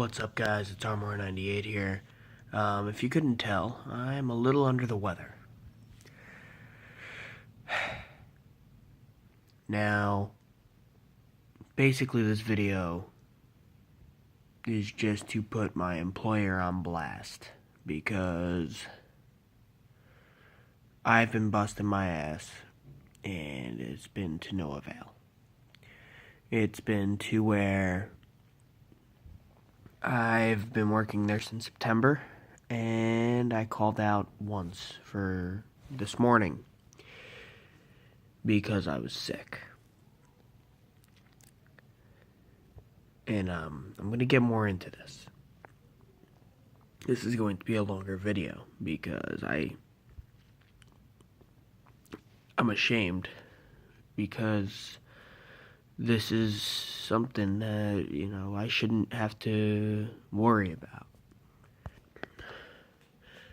What's up, guys? It's Armor98 here. If you couldn't tell, I'm a little under the weather. Now, basically this video is just to put my employer on blast because I've been busting my ass and it's been to no avail. It's been to where I've been working there since September, and I called out once for this morning because I was sick. And I'm going to get more into this. This is going to be a longer video because I'm ashamed because this is something that, I shouldn't have to worry about.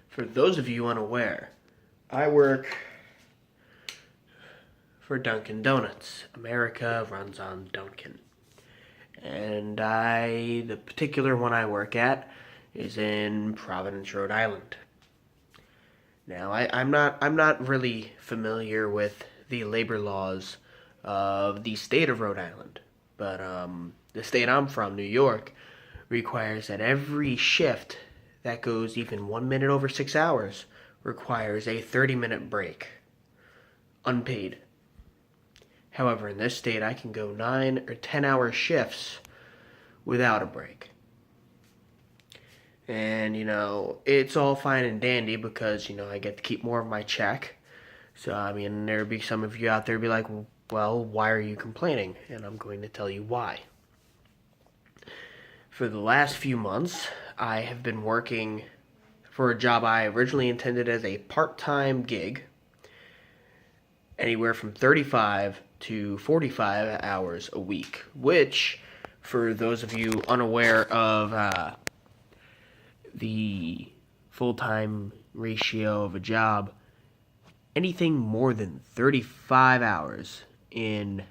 For those of you unaware, I work for Dunkin' Donuts. America runs on Dunkin'. And the particular one I work at is in Providence, Rhode Island. Now, I'm not really familiar with the labor laws of the state of Rhode Island, but the state I'm from, New York, requires that every shift that goes even 1 minute over 6 hours requires a 30-minute break, unpaid. However, in this state, I can go 9 or 10-hour shifts without a break. And, it's all fine and dandy because, I get to keep more of my check. So, there'd be some of you out there be like, well, why are you complaining? And I'm going to tell you why. For the last few months, I have been working for a job I originally intended as a part-time gig, anywhere from 35 to 45 hours a week, which, for those of you unaware of the full-time ratio of a job, anything more than 35 hours in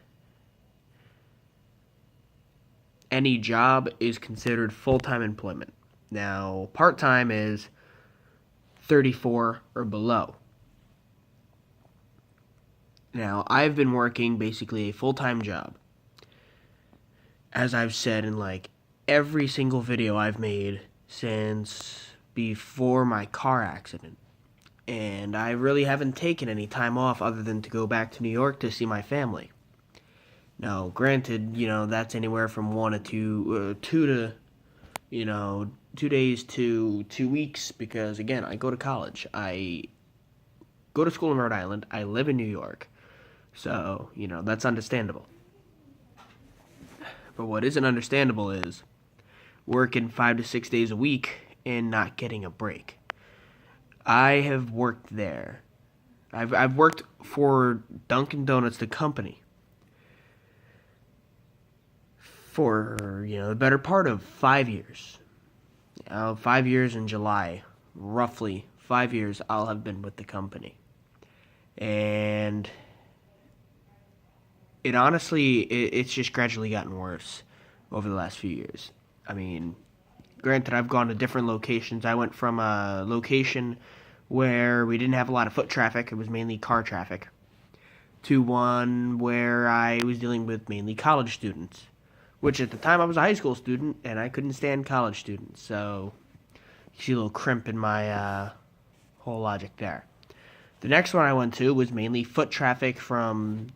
any job is considered full-time employment. Now, part-time is 34 or below. Now, I've been working basically a full-time job, as I've said in every single video I've made since before my car accident. And I really haven't taken any time off other than to go back to New York to see my family. Now, granted, that's anywhere from 2 days to 2 weeks because, again, I go to college. I go to school in Rhode Island. I live in New York. So, that's understandable. But what isn't understandable is working 5 to 6 days a week and not getting a break. I have worked there. I've worked for Dunkin' Donuts, the company, for, the better part of 5 years. 5 years in July. Roughly 5 years I'll have been with the company. And it honestly, it's just gradually gotten worse over the last few years. Granted, I've gone to different locations. I went from a location where we didn't have a lot of foot traffic, it was mainly car traffic, to one where I was dealing with mainly college students, which at the time I was a high school student, and I couldn't stand college students, so you see a little crimp in my whole logic there. The next one I went to was mainly foot traffic from,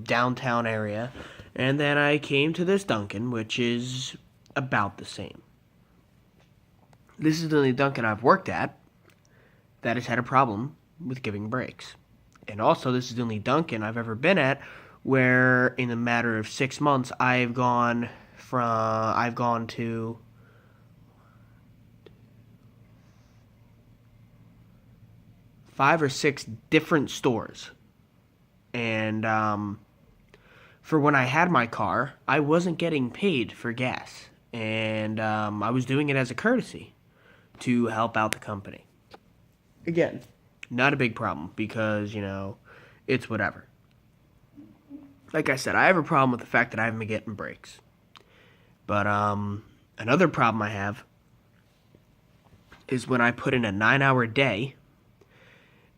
downtown area, and then I came to this Dunkin', which is about the same. This is the only Dunkin' I've worked at that has had a problem with giving breaks. And also, this is the only Dunkin' I've ever been at where, in a matter of 6 months, I've gone to 5 or 6 different stores. And for when I had my car, I wasn't getting paid for gas. And I was doing it as a courtesy to help out the company. Again, not a big problem because, it's whatever. Like I said, I have a problem with the fact that I haven't been getting breaks. But Another problem I have is when I put in a 9-hour day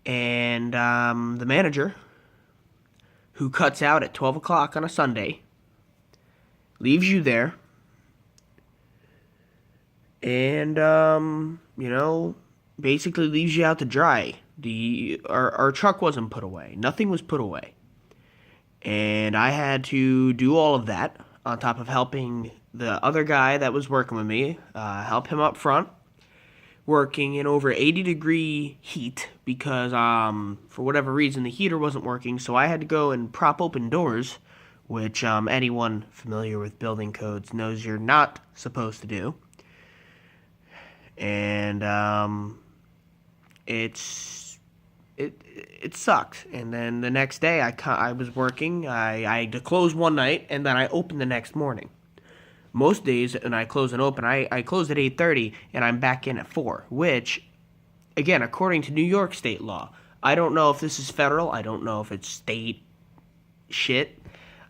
and the manager, who cuts out at 12 o'clock on a Sunday, leaves you there and, basically leaves you out to dry. Our truck wasn't put away. Nothing was put away. And I had to do all of that on top of helping the other guy that was working with me, help him up front, working in over 80-degree heat because, for whatever reason, the heater wasn't working. So I had to go and prop open doors, which anyone familiar with building codes knows you're not supposed to do. And it sucked. And then the next day I was working. I had to close one night, and then I opened the next morning. Most days, when I close and open, I close at 8:30, and I'm back in at 4, which, again, according to New York state law, I don't know if this is federal. I don't know if it's state shit.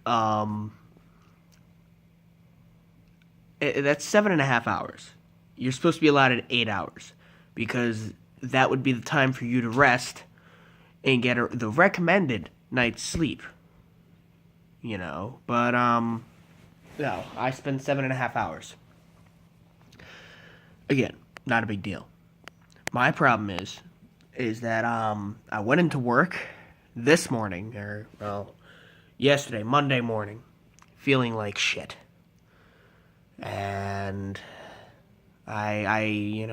That's 7.5 hours. You're supposed to be allowed at 8 hours because that would be the time for you to rest and get the recommended night's sleep. But no, I spend 7.5 hours. Again, not a big deal. My problem is that I went into work this morning, yesterday, Monday morning, feeling like shit. And I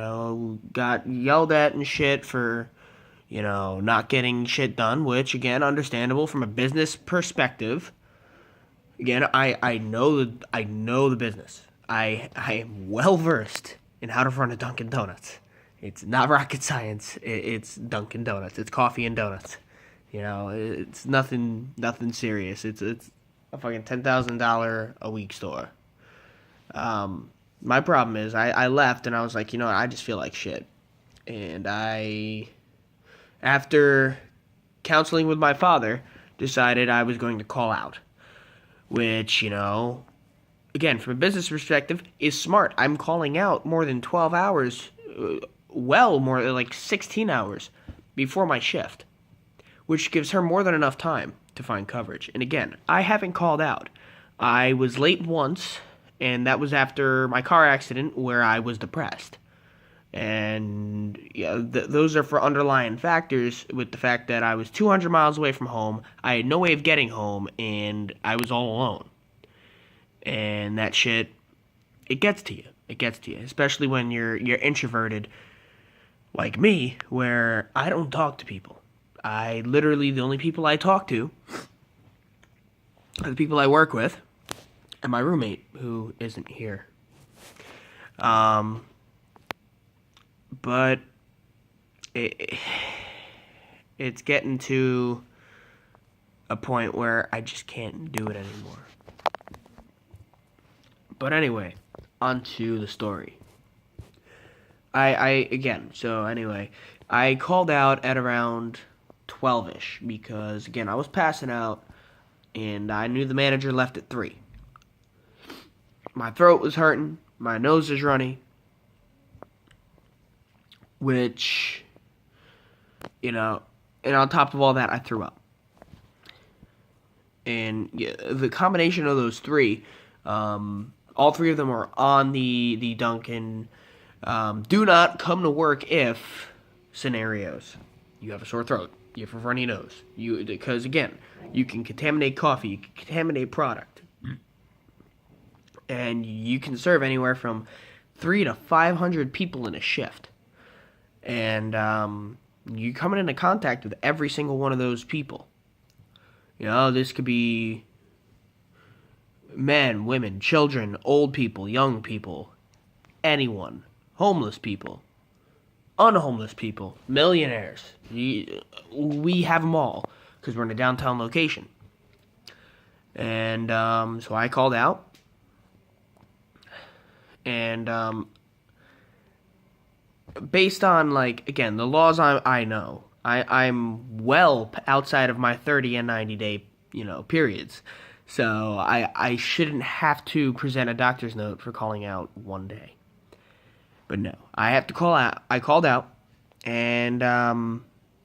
got yelled at and shit for, not getting shit done, which, again, understandable from a business perspective. Again, I know the business. I am well versed in how to run a Dunkin' Donuts. It's not rocket science. It's Dunkin' Donuts. It's coffee and donuts. It's nothing serious. It's a fucking $10,000 a week store. My problem is I left and I was like, I just feel like shit. And after counseling with my father, decided I was going to call out. Which, again, from a business perspective, is smart. I'm calling out more than 12 hours, more like 16 hours before my shift, which gives her more than enough time to find coverage. And again, I haven't called out. I was late once, and that was after my car accident where I was depressed. And those are for underlying factors with the fact that I was 200 miles away from home, I had no way of getting home, and I was all alone. And that shit, it gets to you. It gets to you, especially when you're introverted like me, where I don't talk to people. The only people I talk to are the people I work with and my roommate, who isn't here. But it's getting to a point where I just can't do it anymore. But anyway, on to the story. I called out at around 12-ish because, again, I was passing out and I knew the manager left at 3. My throat was hurting, my nose was runny, which, and on top of all that, I threw up. And the combination of those three, all three of them are on the Dunkin' do not come to work if scenarios. You have a sore throat, you have a runny nose, because again, you can contaminate coffee, you can contaminate product. And you can serve anywhere from 300 to 500 people in a shift. And you're coming into contact with every single one of those people. This could be men, women, children, old people, young people, anyone, homeless people, unhomeless people, millionaires. We have them all because we're in a downtown location. And so I called out. And based on, again, the laws I know, I'm well outside of my 30 and 90 day, periods. So I shouldn't have to present a doctor's note for calling out one day. But no, I have to call out. I called out, and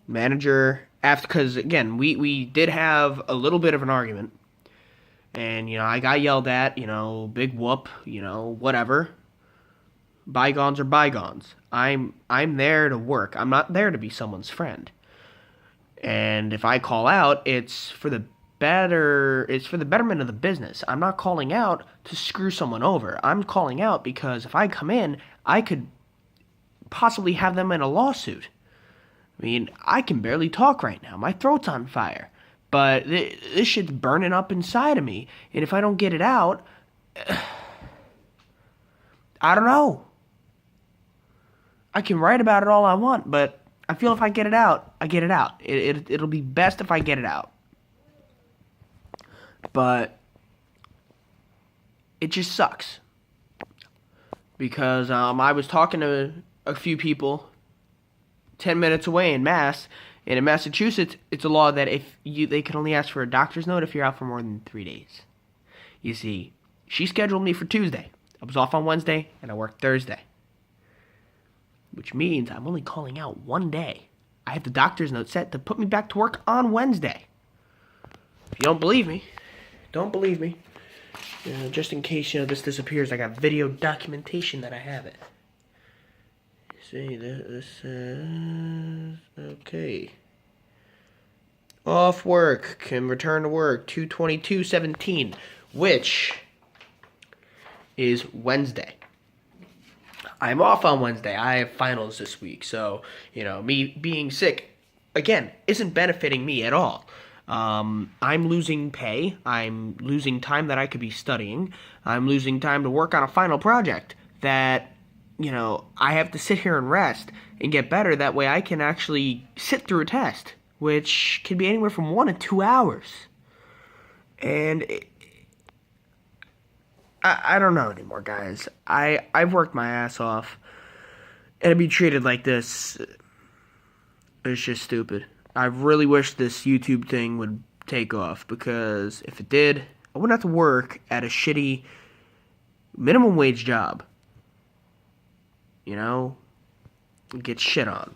manager, after, because again, we did have a little bit of an argument, and I got yelled at, big whoop, whatever. Bygones are bygones. I'm there to work. I'm not there to be someone's friend. And if I call out, it's for the betterment of the business. I'm not calling out to screw someone over. I'm calling out because if I come in, I could possibly have them in a lawsuit. I mean, I can barely talk right now. My throat's on fire. But this shit's burning up inside of me. And if I don't get it out, I don't know. I can write about it all I want, but I feel if I get it out, I get it out. It'll be best if I get it out. But it just sucks. Because I was talking to a few people 10 minutes away in Mass, and in Massachusetts, it's a law that they can only ask for a doctor's note if you're out for more than 3 days. You see, she scheduled me for Tuesday. I was off on Wednesday, and I worked Thursday. Which means I'm only calling out one day. I have the doctor's note set to put me back to work on Wednesday. If you don't believe me, don't believe me. Just in case this disappears, I got video documentation that I have it. See, this says, okay. Off work, can return to work 2/22/17, which is Wednesday. I'm off on Wednesday. I have finals this week, so me being sick again isn't benefiting me at all. I'm losing pay. I'm losing time that I could be studying. I'm losing time to work on a final project that I have to sit here and rest and get better. That way I can actually sit through a test, which can be anywhere from 1 to 2 hours. And I don't know anymore, guys. I've worked my ass off, and to be treated like this, it's just stupid. I really wish this YouTube thing would take off, because if it did, I wouldn't have to work at a shitty minimum wage job. Get shit on.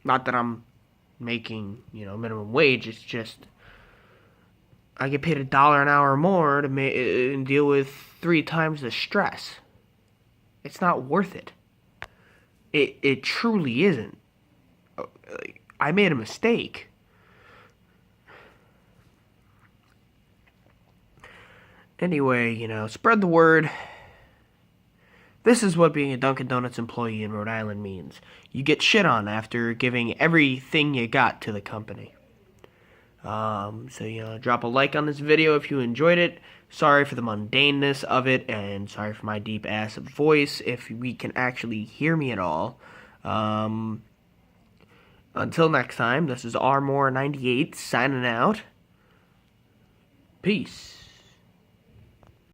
Not that I'm making, minimum wage. It's just I get paid $1 an hour more to and deal with 3 times the stress. It's not worth it. It truly isn't. I made a mistake. Anyway, spread the word. This is what being a Dunkin' Donuts employee in Rhode Island means. You get shit on after giving everything you got to the company. So, drop a like on this video if you enjoyed it. Sorry for the mundaneness of it, and sorry for my deep ass voice if we can actually hear me at all. Until next time, this is Armor98 signing out. Peace.